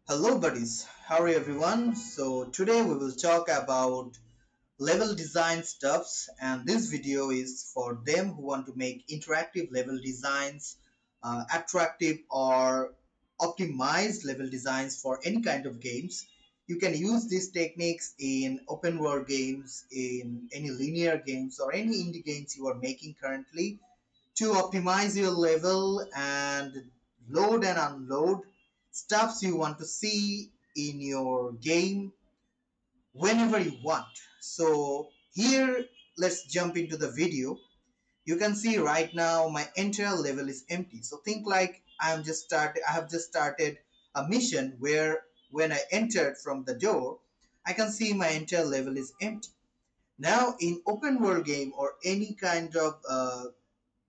Hello buddies, how are everyone? So today we will talk about level design stuffs, and this video is for them who want to make interactive level designs, attractive or optimized level designs for any kind of games. You can use these techniques in open world games, in any linear games or any indie games you are making currently to optimize your level and load and unload stuffs you want to see in your game whenever you want. So here, let's jump into the video. You can see right now my entire level is empty. So think like I have just started a mission where when I entered from the door, I can see my entire level is empty. Now in open world game or any kind of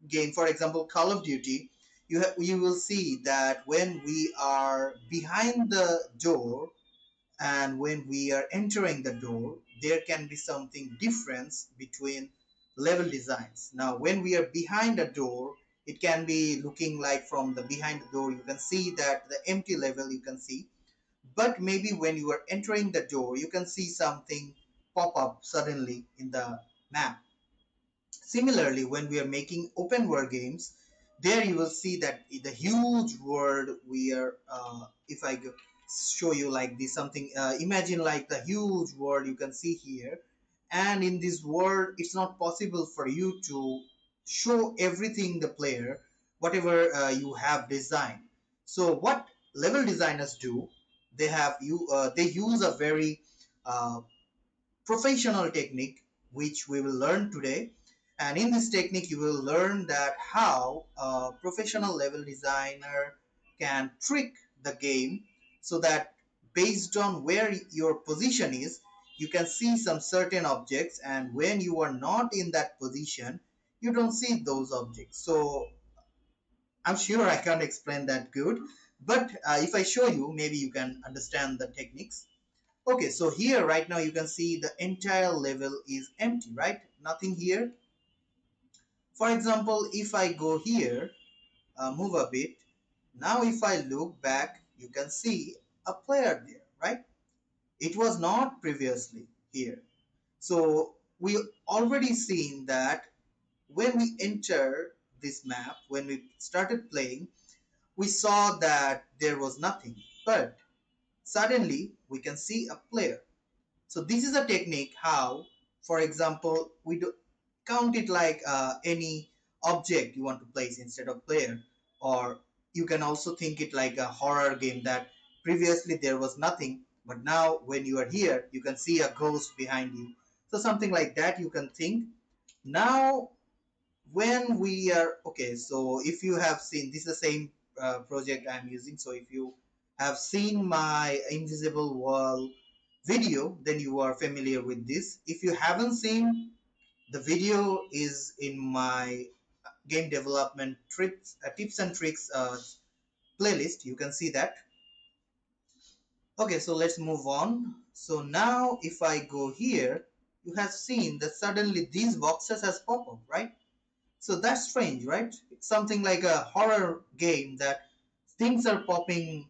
game, for example Call of Duty, you will see that when we are behind the door and when we are entering the door, there can be something difference between level designs. Now when we are behind a door, it can be looking like from the behind the door you can see that the empty level you can see, but maybe when you are entering the door you can see something pop up suddenly in the map. Similarly, when we are making open world games, there you will see that the huge world we are, if I show you like this, something, imagine like the huge world you can see here. And in this world, it's not possible for you to show everything the player, whatever you have designed. So what level designers do, they use a very uh, professional technique which we will learn today. And in this technique you will learn that how a professional level designer can trick the game so that based on where your position is, you can see some certain objects, and when you are not in that position you don't see those objects. So I'm sure I can't explain that good, but if I show you, maybe you can understand the techniques. Okay, so here right now you can see the entire level is empty, right? Nothing here. For example, if I go here, move a bit, now if I look back, you can see a player there, right? It was not previously here. So we already seen that when we enter this map, when we started playing, we saw that there was nothing. But suddenly we can see a player. So this is a technique how, for example, we do count it like any object you want to place instead of player, or you can also think it like a horror game that previously there was nothing, but now when you are here, you can see a ghost behind you. So something like that you can think. Now when we are okay, so if you have seen this is the same project I'm using, so if you have seen my invisible wall video, then you are familiar with this. If you haven't seen, the video is in my game development tips and tricks playlist, you can see that. Okay, so let's move on. So now if I go here, you have seen that suddenly these boxes has pop up, right? So that's strange, right? It's something like a horror game that things are popping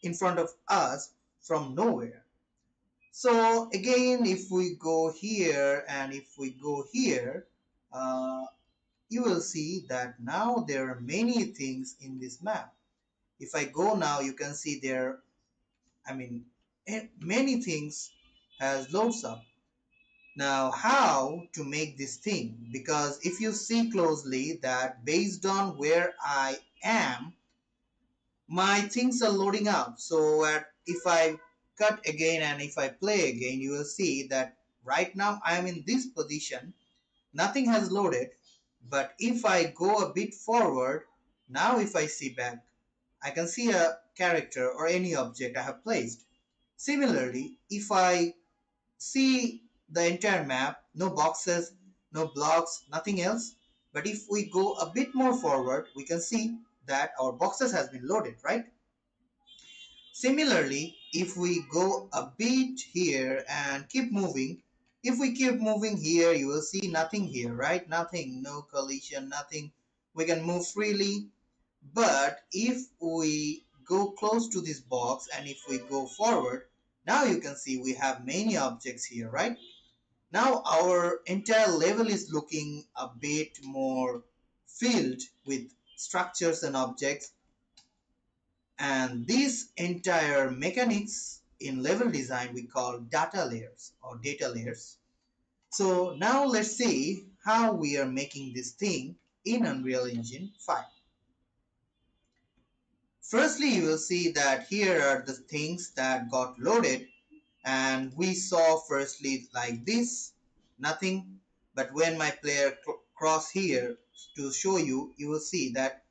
in front of us from nowhere. So again, if we go here and if we go here, uh, you will see that now there are many things in this map. If I go now, you can see there, I mean, many things has loads up. Now, how to make this thing? Because if you see closely that based on where I am, my things are loading up. So if I cut again and if I play again, you will see that right now I am in this position. Nothing has loaded. But if I go a bit forward, now if I see back, I can see a character or any object I have placed. Similarly, if I see the entire map, no boxes, no blocks, nothing else. But if we go a bit more forward, we can see that our boxes has been loaded, right? Similarly, if we go a bit here and keep moving, if we keep moving here, you will see nothing here, right? Nothing, no collision, nothing. We can move freely. But if we go close to this box and if we go forward, now you can see we have many objects here, right? Now our entire level is looking a bit more filled with structures and objects, and these entire mechanics in level design we call data layers or data layers. So now let's see how we are making this thing in Unreal Engine 5. Firstly, you will see that here are the things that got loaded, and we saw firstly like this, nothing. But when my player cross here to show you, you will see that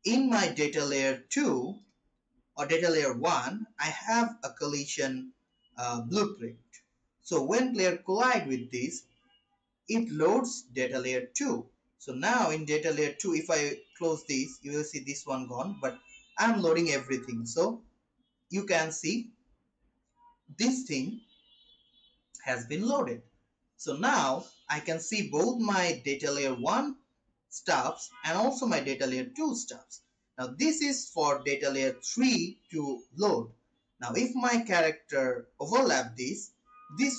in my data layer 2 or data layer 1, I have a collision blueprint. So when player collide with this, it loads data layer 2. So now in data layer 2, if I close this, you will see this one gone, but I'm loading everything. So you can see this thing has been loaded. So now I can see both my data layer 1 stuffs and also my data layer 2 stuffs. Now this is for data layer 3 to load. Now if my character overlap this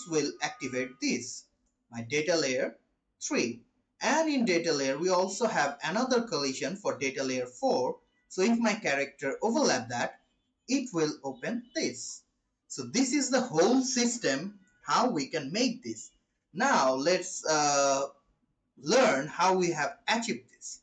will activate this, my data layer 3. And in data layer we also have another collision for data layer 4. So if my character overlap that, it will open this. So this is the whole system how we can make this. Now let's learn how we have achieved this.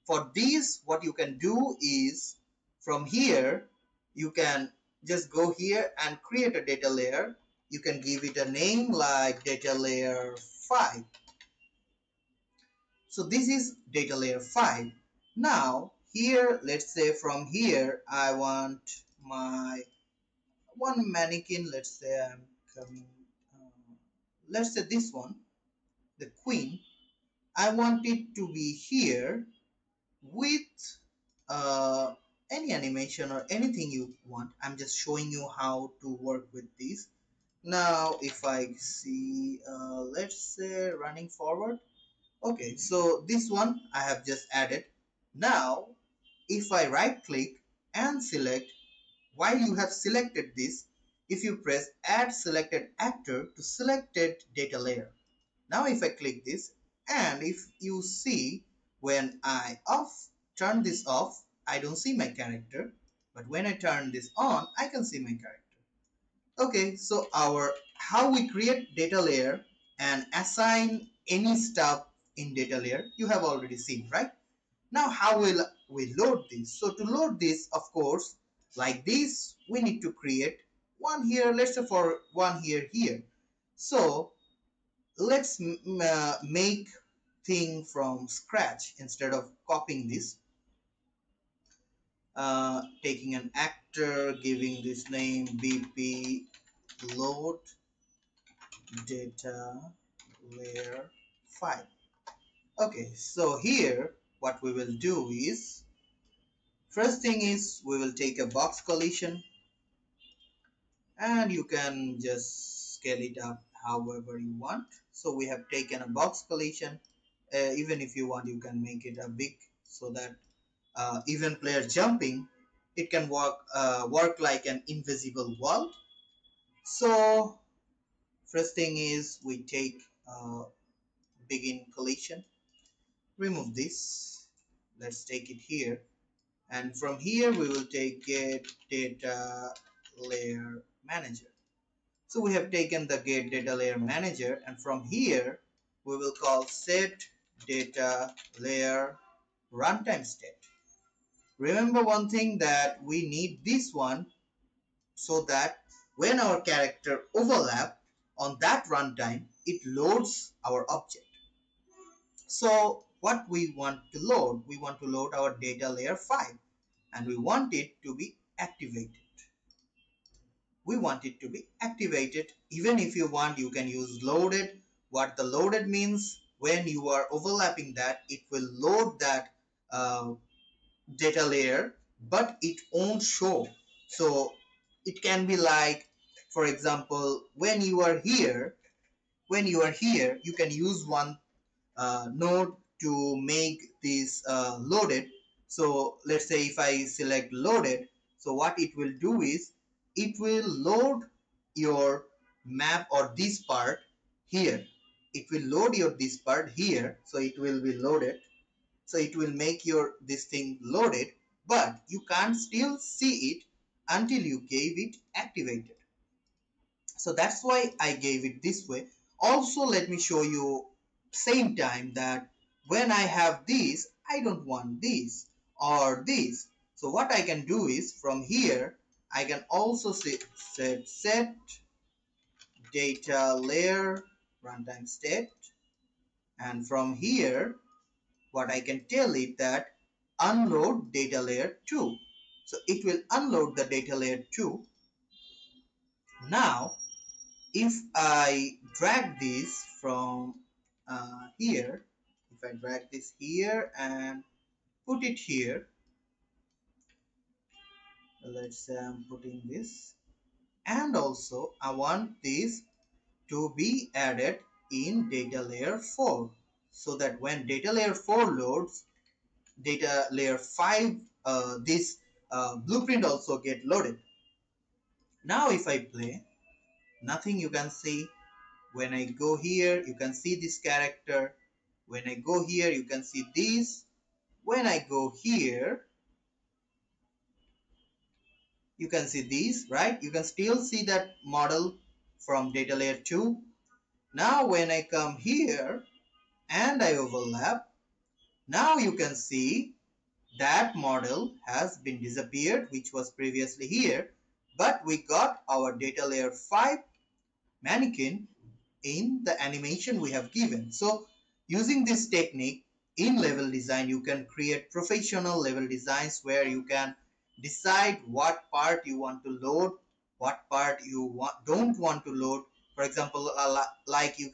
For this, what you can do is from here, you can just go here and create a data layer. You can give it a name like data layer 5. So this is data layer 5. Now here, let's say from here, I want my one mannequin. Let's say I'm coming, let's say this one, the queen. I want it to be here with uh, any animation or anything you want. I'm just showing you how to work with these. Now if I see, let's say running forward. Okay, so this one I have just added. Now if I right click and select, while you have selected this, if you press add selected actor to selected data layer. Now if I click this, and if you see when I turn this off, I don't see my character, but when I turn this on, I can see my character. Okay, so our how we create data layer and assign any stuff in data layer you have already seen, right? Now how will we load this? So to load this, of course, like this, we need to create one here, let's say for one here. So let's make thing from scratch instead of copying this. Taking an actor, giving this name BP load data layer 5. Okay, so here what we will do is, first thing is we will take a box collision, and you can just scale it up however you want. So we have taken a box collision. Even if you want, you can make it a big, so that even player jumping, it can work like an invisible wall. So first thing is we take begin collision, remove this, let's take it here, and from here we will take get data layer manager. So we have taken the get data layer manager, and from here we will call set data layer runtime state. Remember one thing, that we need this one so that when our character overlap on that runtime, it loads our object. So what we want to load? We want to load our data layer 5, and we want it to be activated. We want it to be activated. Even if you want, you can use loaded. What the loaded means, when you are overlapping that, it will load that data layer, but it won't show. So it can be like, for example, when you are here you can use one node to make this loaded. So let's say if I select loaded, So what it will do is it will load your map or this part here. It will load your this part here, so it will be loaded. So it will make your this thing loaded, but you can't still see it until you gave it activated. So that's why I gave it this way. Also, let me show you same time that when I have this, I don't want this or this. So what I can do is from here, I can also set data layer runtime state, and from here what I can tell it that unload data layer 2. So it will unload the data layer 2. Now if I drag this from here, if I drag this here and put it here, let's say I'm putting this, and also I want this to be added in data layer 4, so that when data layer 4 loads, data layer 5, this blueprint also get loaded. Now if I play, nothing you can see. When I go here, you can see this character. When I go here, you can see this. When I go here, you can see these, right? You can still see that model from data layer 2. Now when I come here and I overlap, now you can see that model has been disappeared, which was previously here, but we got our data layer 5 mannequin in the animation we have given. So using this technique in level design, you can create professional level designs where you can decide what part you want to load, what part you don't want to load. For example, like you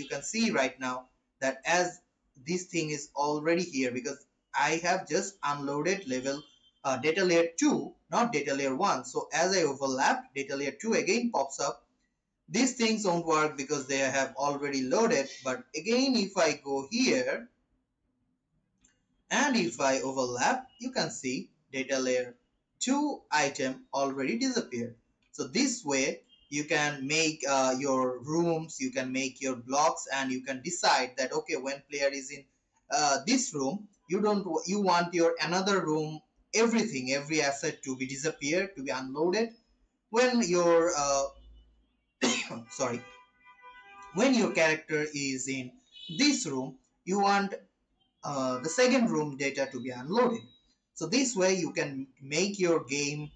can see right now that as this thing is already here because I have just unloaded level data layer 2, not data layer 1. So as I overlap, data layer 2 again pops up. These things don't work because they have already loaded. But again, if I go here and if I overlap, you can see data layer 2 item already disappeared. So this way you can make your rooms, you can make your blocks, and you can decide that okay, when player is in this room, you want your another room, everything, every asset to be disappeared, to be unloaded. When your sorry, when your character is in this room, you want the second room data to be unloaded. So this way you can make your game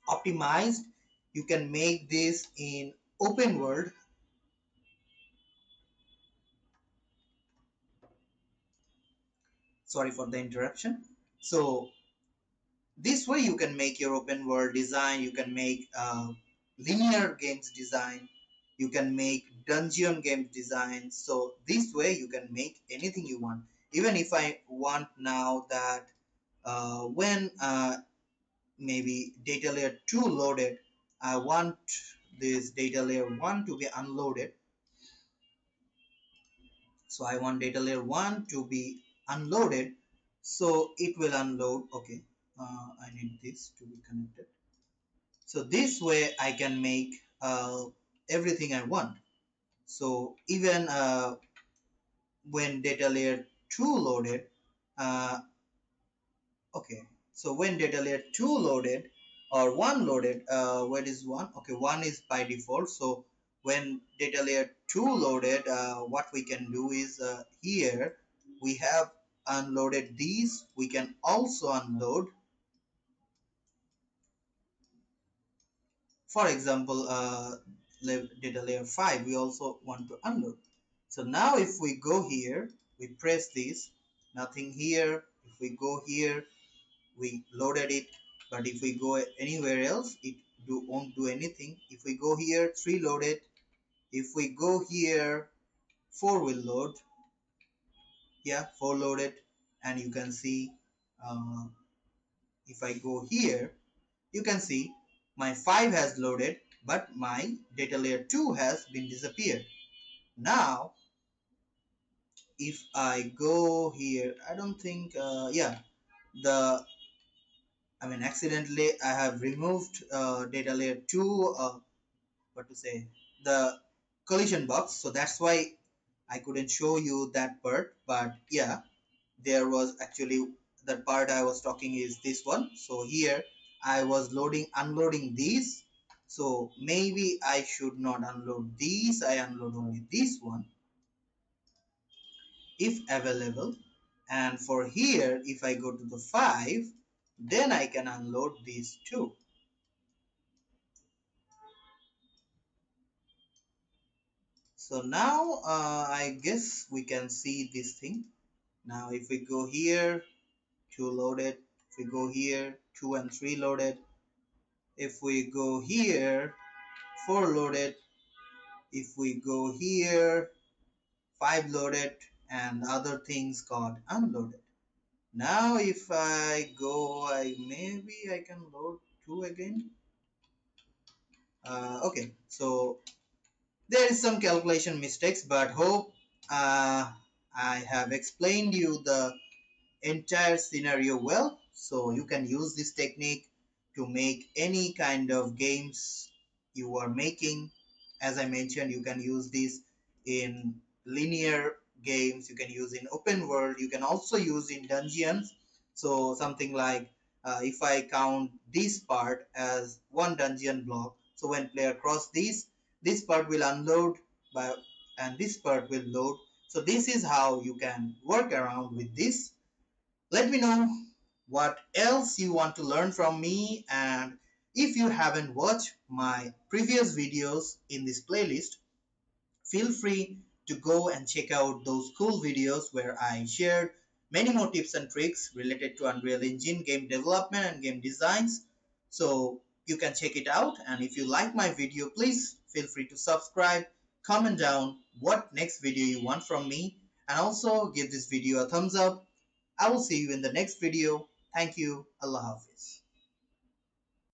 optimized. You can make this in open world. Sorry for the interruption. So this way you can make your open world design. You can make linear games design. You can make dungeon game design. So this way you can make anything you want. Even if I want now that when maybe data layer 2 loaded, I want this data layer 1 to be unloaded. So I want data layer 1 to be unloaded, so it will unload. Okay, I need this to be connected. So this way I can make everything I want. So even when data layer 2 loaded, uh, okay, so when data layer 2 loaded or 1 loaded, what is 1? Okay, 1 is by default. So when data layer 2 loaded, what we can do is here we have unloaded these. We can also unload, for example, data layer 5 we also want to unload. So now if we go here, we press this, nothing here. If we go here, we loaded it. But if we go anywhere else, it won't do anything. If we go here, 3 loaded. If we go here, 4 will load. Yeah, 4 loaded. And you can see uh, if I go here, you can see my 5 has loaded, but my data layer 2 has been disappeared. Now if I go here, I don't think yeah, the I mean accidentally I have removed data layer 2, what to say, the collision box, so that's why I couldn't show you that part. But yeah, there was actually that part I was talking is this one. So here I was loading unloading these, so maybe I should not unload these, I unload only this one if available. And for here if I go to the 5, then I can unload these two. So now I guess we can see this thing. Now if we go here, 2 loaded. If we go here, 2 and 3 loaded. If we go here, 4 loaded. If we go here, 5 loaded, and other things got unloaded. Now if I go, maybe I can load 2 again. Okay, so there is some calculation mistakes, but hope I have explained you the entire scenario well, so you can use this technique to make any kind of games you are making. As I mentioned, you can use this in linear games, you can use in open world, you can also use in dungeons. So something like if I count this part as one dungeon block, so when player cross this part will unload by, and this part will load. So this is how you can work around with this. Let me know what else you want to learn from me, and if you haven't watched my previous videos in this playlist, feel free to go and check out those cool videos where I shared many more tips and tricks related to Unreal Engine game development and game designs. So you can check it out, and if you like my video, please feel free to subscribe, comment down what next video you want from me, and also give this video a thumbs up. I will see you in the next video. Thank you. Allah Hafiz.